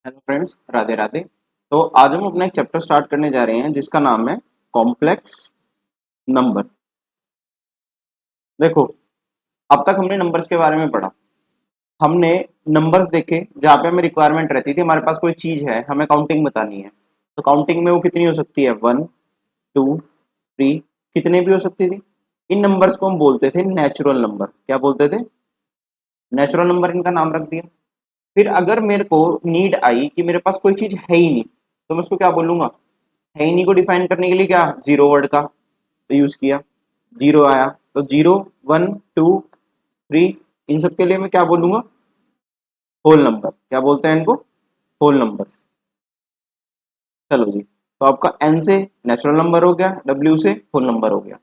Hello friends, Radhe Radhe. तो आज हम अपना एक चैप्टर स्टार्ट करने जा रहे हैं जिसका नाम है कॉम्प्लेक्स नंबर। देखो, अब तक हमने नंबर्स के बारे में पढ़ा। हमने नंबर्स देखे जहाँ पे हमें रिक्वायरमेंट रहती थी, हमारे पास कोई चीज है, हमें काउंटिंग बतानी है। तो काउंटिंग में वो कितनी हो सकती है, 1, 2, 3, कितने भी हो सकती थी। इन नंबर्स को हम बोलते थे नेचुरल नंबर। क्या बोलते थे? नेचुरल नंबर, इनका नाम रख दिया। फिर अगर मेरे को नीड आई कि मेरे पास कोई चीज है ही नहीं, तो मैं उसको क्या बोलूंगा? है ही नहीं को डिफाइन करने के लिए क्या, जीरो वर्ड का यूज किया। जीरो आया तो 0, 1, 2, 3, इन सब के लिए मैं क्या बोलूंगा? Whole number. क्या बोलते हैं इनको? Whole numbers. चलो जी, तो आपका एन से नेचुरल नंबर हो गया, डब्ल्यू से होल नंबर हो गया।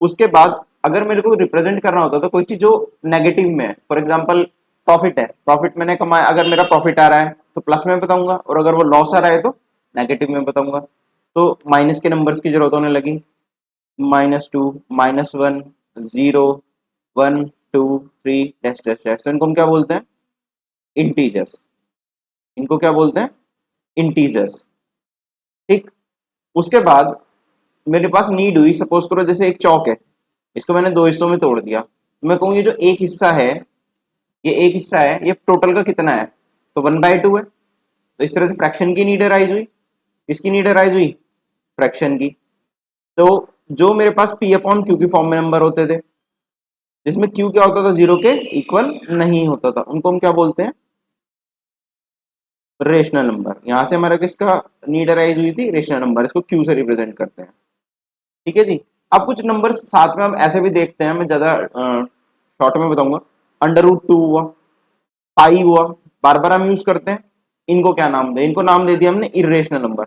उसके बाद अगर मेरे को रिप्रेजेंट करना होता तो कोई चीज जो नेगेटिव में है, फॉर एग्जांपल प्रॉफिट है, प्रॉफिट मैंने कमाया, अगर मेरा प्रॉफिट आ रहा है तो प्लस में बताऊंगा, और अगर वो लॉस आ रहा है तो नेगेटिव में बताऊंगा। तो माइनस के नंबर्स की जरूरत होने लगी। -2, -1, 0, 1, 2, 3 तो इनको हम क्या बोलते हैं? इंटीजर्स। इनको क्या बोलते हैं? इंटीजर्स। ठीक। उसके बाद मेरे पास नीड हुई, सपोज करो जैसे एक चौक है, इसको मैंने दो हिस्सों में तोड़ दिया, तो मैं कहूँ ये जो एक हिस्सा है, ये एक हिस्सा है, ये टोटल का कितना है? तो 1/2 है। तो इस तरह से फ्रैक्शन की नीड अराइज हुई। किसकी नीड अराइज हुई? फ्रैक्शन की। तो जो मेरे पास पी अपॉन क्यू की फॉर्म में नंबर होते थे, जिसमें क्यू क्या होता था, जीरो के इक्वल नहीं होता था, उनको हम क्या बोलते हैं? Rational number. यहां से हमारा किसका नीड अराइज हुई थी? Rational number. इसको क्यू से रिप्रेजेंट करते हैं। ठीक है जी। अब कुछ नंबर साथ में हम ऐसे भी देखते हैं, मैं ज्यादा शॉर्ट में बताऊंगा। √2 हुआ, पाई हुआ, बार बार हम यूज करते हैं। इनको क्या नाम दे? इनको नाम दे दिया हमने इरेशनल नंबर,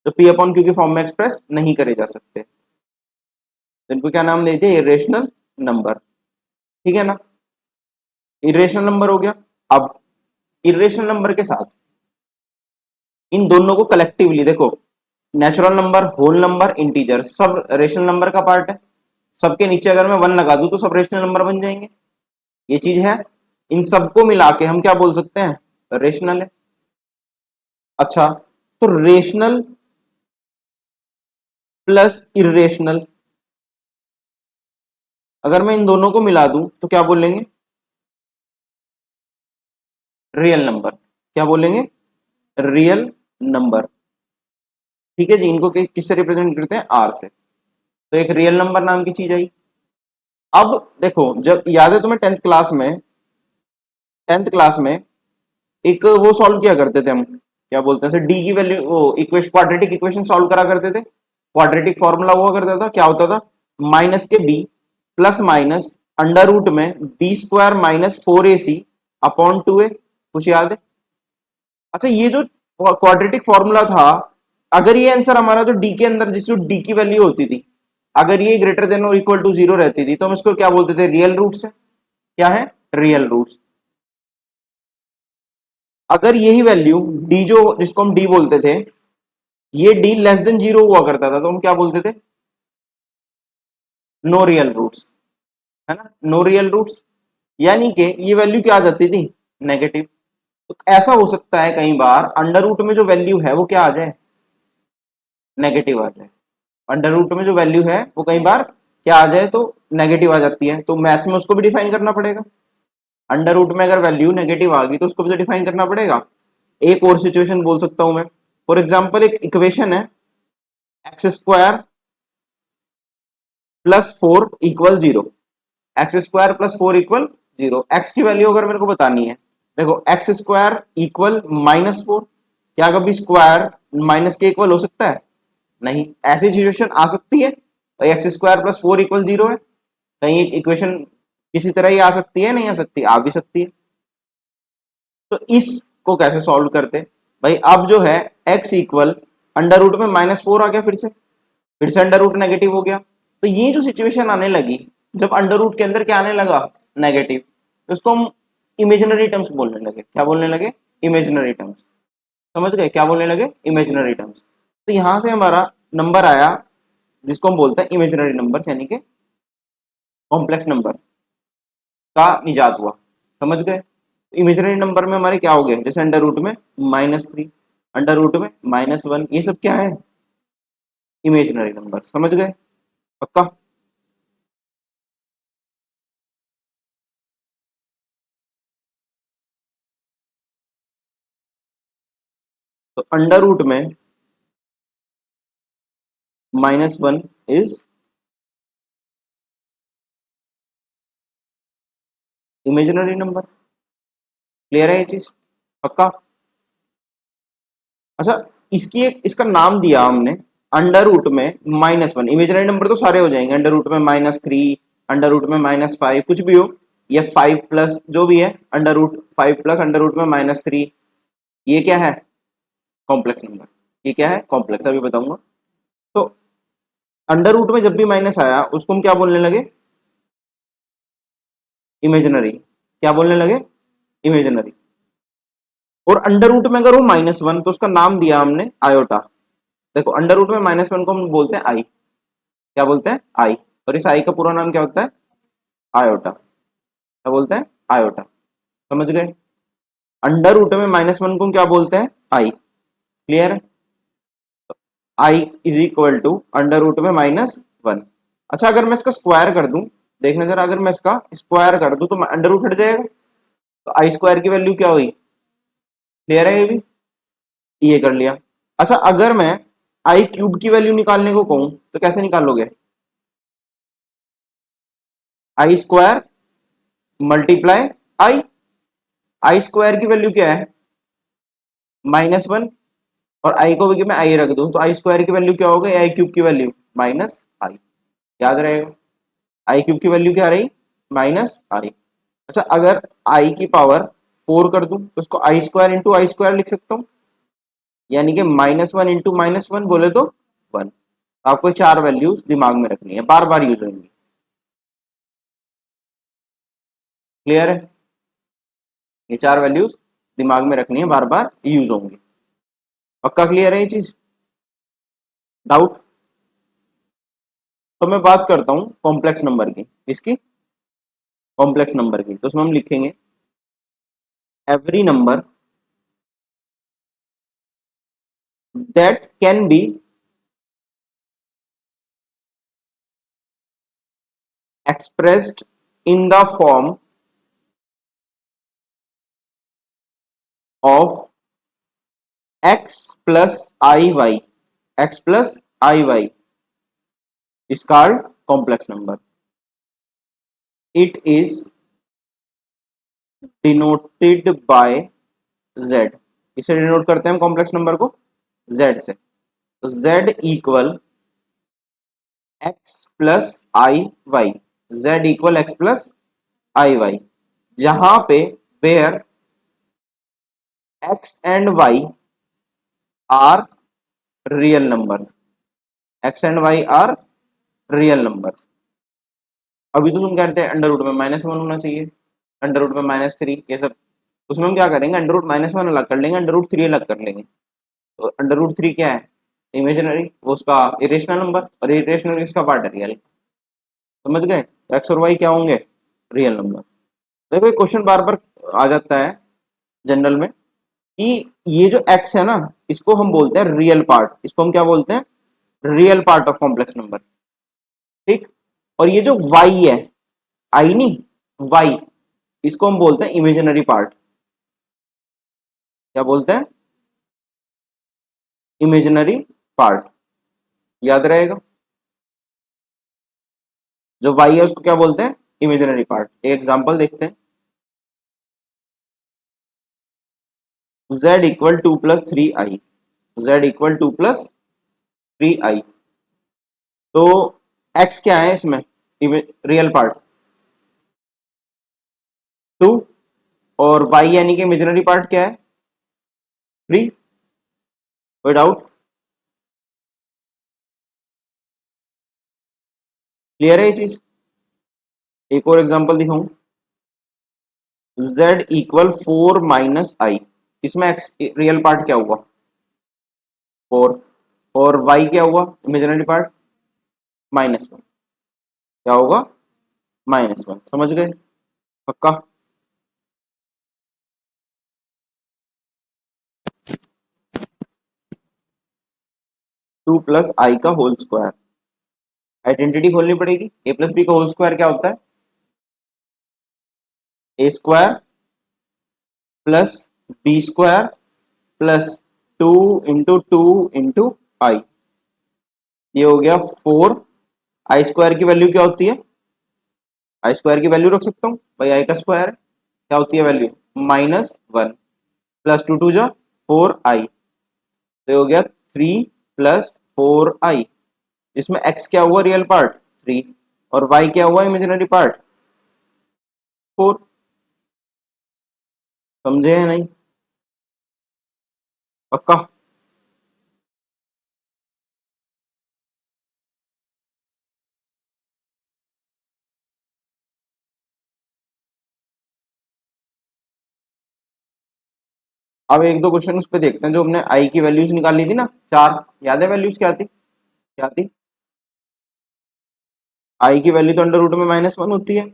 जो पी अपॉन क्यू की फॉर्म में एक्सप्रेस नहीं करे जा सकते, तो इनको क्या नाम दे दिया? Irrational number. ठीक है ना? इरेशनल नंबर हो गया। अब इरेशनल नंबर के साथ इन दोनों को कलेक्टिवली देखो, natural number, whole number, integer, सब रेशनल नंबर का पार्ट है। सबके नीचे अगर मैं 1 लगा दूं तो सब रेशनल नंबर बन जाएंगे। ये चीज है। इन सबको मिला के हम क्या बोल सकते हैं? रेशनल है। अच्छा, तो रेशनल प्लस इरेशनल, अगर मैं इन दोनों को मिला दूं तो क्या बोलेंगे? Real number. क्या बोलेंगे? Real number. ठीक है जी। इनको किससे रिप्रेजेंट करते हैं? आर से। तो एक रियल नंबर नाम की चीज आई। अब देखो, जब याद है तुम्हें टेंथ क्लास में एक वो सॉल्व किया करते थे हम, क्या बोलते हैं, डी की वैल्यू, वो इक्वेशन, क्वाड्रेटिक इक्वेशन सॉल्व करा करते थे। क्वाड्रेटिक फॉर्मूला हुआ करता था, क्या होता था? माइनस के B plus minus under root में b² -4ac अपॉन 2a। कुछ याद है? अच्छा, ये जो क्वाड्रेटिक फॉर्मूला था, अगर ये आंसर हमारा जो डी के अंदर, जिस डी की वैल्यू होती थी, अगर ये ग्रेटर देन और इक्वल टू 0 रहती थी, तो हम इसको क्या बोलते थे? रियल रूट्स है। क्या है? Real roots. अगर यही वैल्यू डी, जो जिसको हम डी बोलते थे, ये डी लेस देन 0 हुआ करता था, तो हम क्या बोलते थे? No real roots. है ना? No real roots. यानी कि ये वैल्यू क्या आ जाती थी? नेगेटिव। तो ऐसा हो सकता है कई बार अंडर रूट में जो वैल्यू है वो क्या आ जाए? नेगेटिव आ जाए। अंडर रूट में जो वैल्यू है वो कई बार क्या आ जाए? तो नेगेटिव आ जाती है, तो मैथ्स में उसको भी डिफाइन करना पड़ेगा। अंडर रूट में अगर वैल्यू नेगेटिव आ गई तो उसको भी तो डिफाइन करना पड़ेगा। एक और सिचुएशन बोल सकता हूं मैं। फॉर एग्जाम्पल, एक इक्वेशन है, x² + 4 = 0। x² + 4 = 0। x की वैल्यू अगर मेरे को बतानी है, देखो, x² = -4। क्या कभी स्क्वायर माइनस के इक्वल हो सकता है? नहीं। ऐसी सिचुएशन आ सकती है, x² + 4 = 0 है, कहीं एक इक्वेशन किसी तरह ही आ सकती है, नहीं आ सकती? आ भी सकती है। तो इसको कैसे सॉल्व करते? भाई, अब जो है x इक्वल अंडर रूट में -4 आ गया, फिर से अंडर रूट नेगेटिव हो गया। तो ये जो सिचुएशन आने लगी, जब अंडर रूट के अंदर क्या आने लगा? नेगेटिव, तो उसको हम इमेजिनरी टर्म्स बोलने लगे। क्या बोलने लगे? Imaginary terms. समझ गए? क्या बोलने लगे? Imaginary terms. तो यहां से हमारा नंबर आया, जिसको हम बोलते हैं इमेजिनरी नंबर, यानी कि कॉम्प्लेक्स नंबर का निजात हुआ। समझ गए? इमेजिनरी नंबर में हमारे क्या हो गए, जैसे अंडर रूट में -3, अंडर रूट में -1, ये सब क्या है, इमेजिनरी नंबर। समझ गए? पक्का? तो अंडर रूट में -1 इज इमेजिनरी नंबर। क्लियर है ये चीज? पक्का? अच्छा, इसकी एक इसका नाम दिया हमने, अंडर रूट में -1। इमेजिनरी नंबर तो सारे हो जाएंगे, अंडर रूट में -3, अंडर रूट में -5, कुछ भी हो, या 5 प्लस जो भी है, under root 5 plus under root में -3, ये क्या है, कॉम्प्लेक्स नंबर। ये क्या है, कॉम्प्लेक्स, अभी बताऊंगा। तो अंडर रूट में जब भी माइनस आया उसको हम क्या बोलने लगे, इमेजिनरी। क्या बोलने लगे, इमेजिनरी। और अंडर रूट में अगर हो -1 तो उसका नाम दिया हमने आयोटा। देखो अंडर रूट में -1 को हम बोलते हैं आई। क्या बोलते हैं, आई। और इस आई का पूरा नाम क्या होता है, आयोटा। क्या बोलते हैं, आयोटा। समझ गए? अंडर रूट में -1 को क्या बोलते हैं, आई। क्लियर है? I is equal to under root में -1। अच्छा, अगर मैं इसका स्क्वायर कर दूं, देखना जरा, अगर मैं इसका स्क्वायर कर दूं तो अंडर रूट हट जाएगा, तो आई स्क्वायर की वैल्यू क्या हुई। क्लियर है? ये भी ये कर लिया। अच्छा, अगर मैं आई क्यूब की वैल्यू निकालने को कहूं तो कैसे निकालोगे, आई स्क्वायर मल्टीप्लाई आई। आई स्क्वायर की वैल्यू क्या है, -1, और आई को भी मैं आई रख दूं तो आई स्क्वायर की वैल्यू क्या होगा, आई क्यूब की वैल्यू -आई। याद रहेगा, आई क्यूब की वैल्यू क्या रही, -आई। अच्छा, अगर आई की पावर 4 कर दूं तो उसको आई स्क्वायर इंटू आई स्क्वायर लिख सकता हूं, यानी कि -1 इंटू -1 बोले तो 1। आपको चार वैल्यूज दिमाग में रखनी है, बार बार यूज होंगी। क्लियर है? ये चार वैल्यूज दिमाग में रखनी है, बार बार यूज होंगी। पक्का क्लियर है ये चीज? डाउट? तो मैं बात करता हूं कॉम्प्लेक्स नंबर की, इसकी कॉम्प्लेक्स नंबर की, तो उसमें हम लिखेंगे every number that can be expressed in the form of x plus iy, x plus iy is called complex number. It is denoted by z. इसे डिनोट करते हैं हम कॉम्प्लेक्स नंबर को z से। तो z equal x plus i y, z equal x plus i y, जहां पे where x and y are real numbers. x and y are real numbers. अभी तो तुम कहते हैं अंडर रूट में -1 होना चाहिए, अंडर रूट में -3, ये सब। उसमें हम क्या करेंगे, अंडर रूट -1 अलग कर लेंगे, अंडर रूट 3 अलग कर लेंगे। तो अंडर रूट 3 क्या है, इमेजिनरी, वो उसका इरेशनल नंबर, और इरेशनल इसका पार्ट है रियल। समझ गए? एक्स और वाई क्या होंगे, रियल नंबर। देखो ये क्वेश्चन बार बार आ जाता है जनरल में, कि ये जो एक्स है ना, इसको हम बोलते हैं रियल पार्ट, इसको हम क्या बोलते हैं, real part of complex number. ठीक। और ये जो वाई है, आई नहीं, वाई, इसको हम बोलते हैं इमेजिनरी पार्ट। क्या बोलते हैं, इमेजिनरी पार्ट। याद रहेगा, जो वाई है उसको क्या बोलते हैं, इमेजिनरी पार्ट। एक एग्जांपल देखते हैं, z equal 2 plus 3i, z equal 2 plus 3i। तो x क्या है इसमें, रियल पार्ट 2, और y यानी कि इमेजिनरी पार्ट क्या है, 3। कोई डाउट? क्लियर है ये चीज? एक और एग्जांपल दिखाऊं, z इक्वल 4 माइनस आई, इसमें x रियल पार्ट क्या हुआ, 4, और y क्या हुआ, इमेजिनरी पार्ट -1। क्या होगा, -1। समझ गए? पक्का? टू प्लस आई का होल स्क्वायर। आइडेंटिटी खोलनी पड़ेगी। ए प्लस बी का होल स्क्वायर क्या होता है? A square plus b square plus 2 × 2 × i. ये हो गया 4। आई स्क्वायर की वैल्यू क्या होती है? आई स्क्वायर की वैल्यू रख सकता हूँ भाई, आई का स्क्वायर है, क्या होती है वैल्यू? -1 प्लस 2 × 2 = 4 आई। तो ये हो गया 3 + 4 आई। इसमें x क्या हुआ? रियल पार्ट 3 और y क्या हुआ? Imaginary part 4। समझे हैं नहीं? पक्का? अब एक दो क्वेश्चन उस पे देखते हैं जो हमने आई की वैल्यूज निकाली थी ना, 4। याद है वैल्यूज क्या थी? क्या थी? आई की वैल्यू तो अंडर रूट में -1 होती है,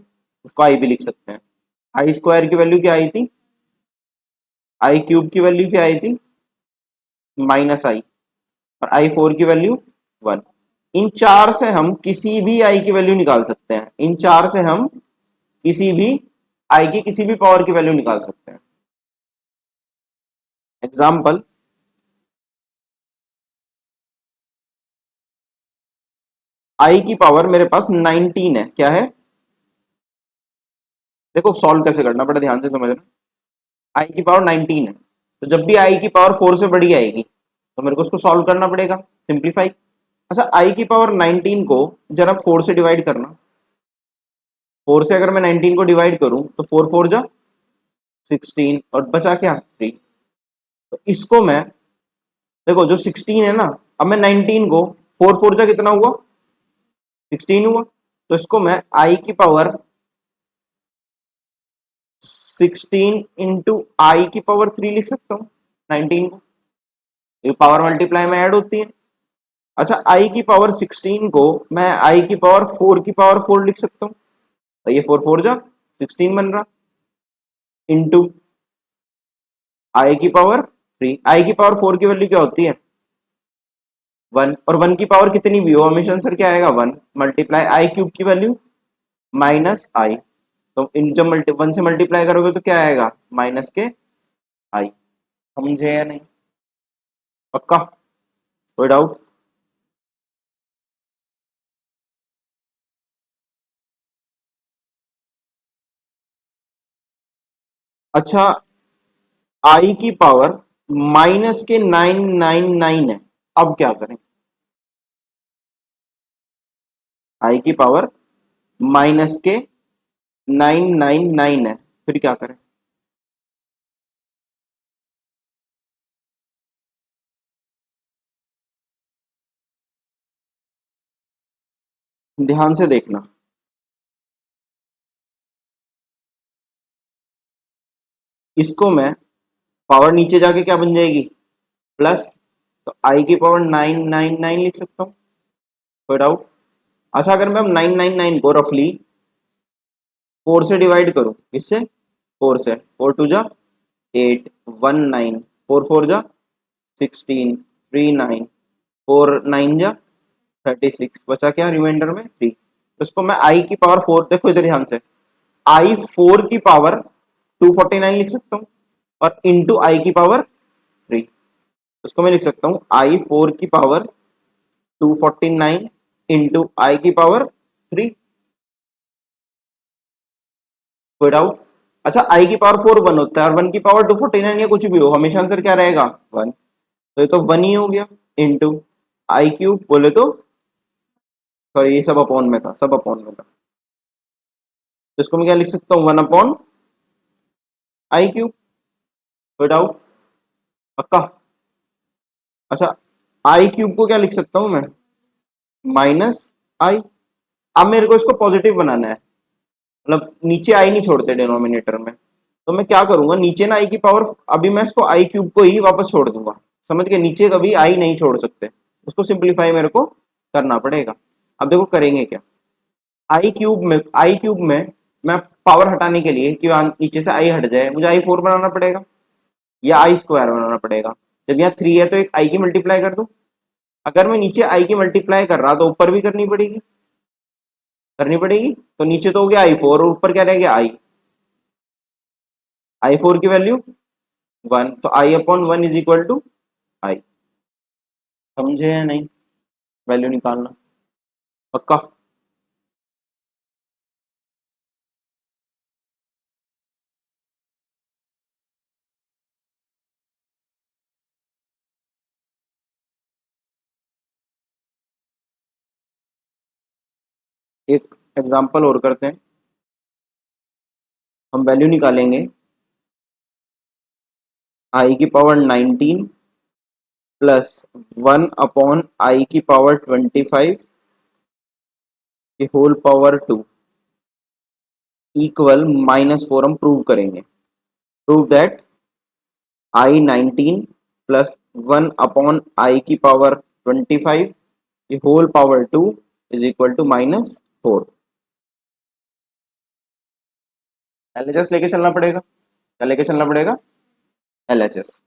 इसको आई भी लिख सकते हैं। आई स्क्वायर की वैल्यू क्या आई थी? आई क्यूब की वैल्यू क्या आई थी? -आई। और आई फोर की वैल्यू 1। इन चार से हम किसी भी आई की वैल्यू निकाल सकते हैं। इन चार से हम किसी भी आई की किसी भी पावर की वैल्यू निकाल सकते हैं। एग्जाम्पल, आई की पावर मेरे पास 19 है। क्या है? देखो सॉल्व कैसे करना, बड़ा ध्यान से समझना। आई की पावर 19 है, तो जब भी आई की पावर 4 से बड़ी आएगी तो मेरे को उसको सॉल्व करना पड़ेगा, सिंप्लीफाई। अच्छा, आई की पावर 19 को जरा 4 से डिवाइड करना। 4 से अगर मैं 19 को डिवाइड करूं तो 4 4 जा 16 और बचा क्या? 3। तो इसको मैं, देखो जो 16 है ना, अब मैं 19 को 4 4 जा कितना हुआ? 16 हुआ। तो इसको मैं आई की पावर 16 इंटू आई की पावर 3 लिख सकता हूँ 19 को। ये पावर मल्टीप्लाई में ऐड होती है। अच्छा, आई की पावर 16 को मैं आई की पावर 4 की पावर 4 लिख सकता हूँ। तो ये 4 4 जा 16 बन रहा, इंटू आई की पावर 3। आई की पावर 4 की वैल्यू क्या होती है? 1। और 1 की पावर कितनी भी हो हमेशा आंसर क्या आएगा? 1 मल्टीप्लाई आई क्यूब की वैल्यू -आई। तो इन जब 1 से मल्टीप्लाई करोगे तो क्या आएगा? माइनस के आई। समझे या नहीं? पक्का? कोई डाउट? अच्छा, आई की पावर -999 है, अब क्या करें? आई की पावर -999 है, फिर क्या करें? ध्यान से देखना। इसको मैं पावर नीचे जाके क्या बन जाएगी? प्लस। तो आई की पावर 999 लिख सकता हूँ। कोई डाउट? अच्छा, अगर मैं अब 999 को रफली 4 से डिवाइड करूं, किससे? 4 से। 4 2 जा 8, 1 9, 4 4 जा 16, 3 9, 4 9 जा 36, बचा क्या रिमाइंडर में? 3। तो इसको मैं आई की पावर 4, देखो इधर ध्यान से, आई 4 की पावर 249 लिख सकता हूँ और इंटू आई की पावर 3। उसको मैं लिख सकता हूँ आई 4 की पावर 249 इंटू आई की पावर 3। कोई डाउट? अच्छा, आई की पावर 4 1 होता है और 1 की पावर 249 या कुछ भी हो, हमेशा आंसर क्या रहेगा? 1। तो ये तो 1 ही हो गया, इंटू आई क्यूब बोले तो, सॉरी ये सब अपॉन में था, सब अपॉन में था। तो इसको मैं क्या लिख सकता हूँ? 1/आई क्यूब। कोई डाउट? पक्का? अच्छा, आई क्यूब को क्या लिख सकता हूँ मैं? -आई। अब मेरे को इसको पॉजिटिव बनाना है, मतलब नीचे आई नहीं छोड़ते डिनोमिनेटर में। तो मैं क्या करूंगा, नीचे ना आई की पावर, अभी मैं इसको आई क्यूब को ही वापस छोड़ दूंगा। समझ के? नीचे कभी आई नहीं छोड़ सकते, उसको सिंप्लीफाई मेरे को करना पड़ेगा। अब देखो करेंगे क्या। आई क्यूब में मैं पावर हटाने के लिए कि नीचे से आई हट जाए, मुझे आई 4 बनाना पड़ेगा या आई स्क्वायर बनाना पड़ेगा। जब यहाँ 3 है तो एक आई की मल्टीप्लाई कर दो, अगर मैं नीचे आई की मल्टीप्लाई कर रहा तो ऊपर भी करनी पड़ेगी। तो नीचे तो हो गया i4 और ऊपर क्या रह गया i4 की वैल्यू 1, तो i/1 इज इक्वल टू आई। समझे या नहीं? वैल्यू निकालना पक्का। एक एग्जांपल और करते हैं, हम वैल्यू निकालेंगे आई की पावर 19 प्लस 1/i/25 की होल पावर 2 इक्वल -4 हम प्रूव करेंगे। Prove that i19 plus 1/i/25 की whole power 2 is equal to -4। LHS लेके चलना पड़ेगा। क्या लेके चलना पड़ेगा? एलएचएस।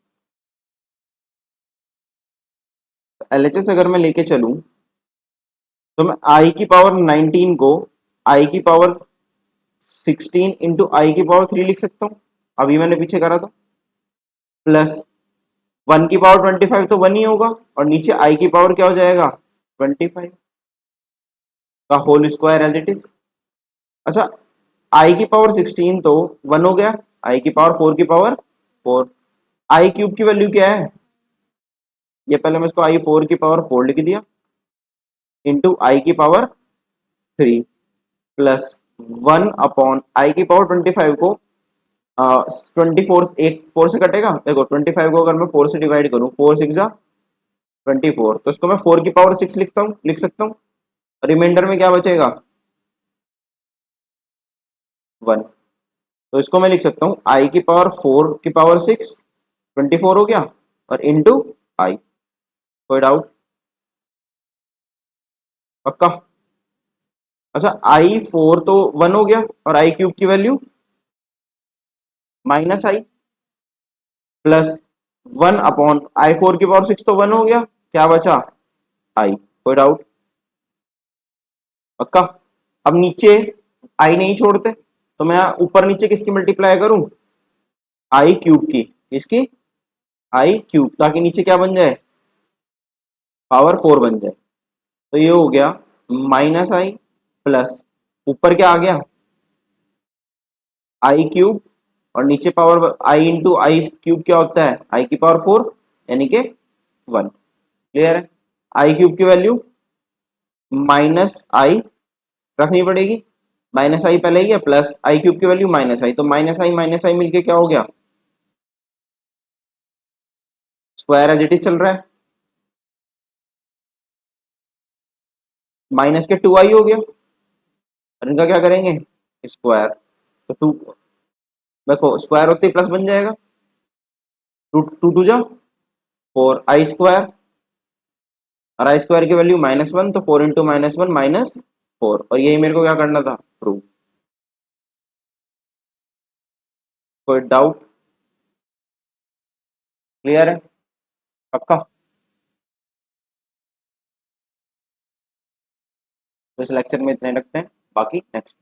एलएचएस अगर मैं लेके चलूं तो मैं आई की पावर 19 को आई की पावर 16 इंटू आई की पावर 3 लिख सकता हूँ, अभी मैंने पीछे करा था। प्लस 1 की पावर 25 तो 1 ही होगा, और नीचे आई की पावर क्या हो जाएगा 25 का whole square as it is. अच्छा, आई की पावर 16 तो 1 हो गया, आई की पावर 4 की पावर 4। आई क्यूब की वैल्यू क्या है? ये पहले मैं इसको i4 की पावर 4 लिख दिया इंटू आई की पावर 3 प्लस 1/आई की पावर 25 को 24, एक 4 से कटेगा, देखो 25 को अगर मैं 4 से डिवाइड करूं, 4 6 जा 24, तो इसको मैं 4 की पावर 6 लिख सकता हूँ। रिमाइंडर में क्या बचेगा 1। तो इसको मैं लिख सकता हूँ आई की पावर 4 की पावर 6 24 हो गया, और इंटू आई। कोई डाउट? पक्का? अच्छा, i4 तो 1 हो गया, और आई क्यूब की वैल्यू -i प्लस 1/i4 की पावर 6 तो 1 हो गया, क्या बचा आई। कोई डाउट? पक्का? अब नीचे आई नहीं छोड़ते, तो मैं ऊपर नीचे किसकी मल्टीप्लाई करूं? आई क्यूब की। किसकी? आई क्यूब, ताकि नीचे क्या बन जाए पावर 4 बन जाए। तो ये हो गया -i प्लस ऊपर क्या आ गया आई क्यूब, और नीचे पावर आई इंटू आई क्यूब क्या होता है आई की पावर 4, यानी कि 1। क्लियर है? आई क्यूब की वैल्यू -i रखनी पड़ेगी, -i पहले ही है, प्लस आई क्यूब की वैल्यू -i, तो -i मिलके क्या हो गया स्क्वायर एज इट इज चल रहा है, माइनस के 2i हो गया, और इनका क्या करेंगे स्क्वायर। तो 2 देखो स्क्वायर होते ही प्लस बन जाएगा, 2 2 जा 4 आई स्क्वायर, और आई स्क्वायर की वैल्यू -1, तो 4 इंटू -1 -4, और यही मेरे को क्या करना था प्रूव। कोई डाउट? क्लियर है? पक्का? तो इस लेक्चर में इतने रखते हैं, बाकी नेक्स्ट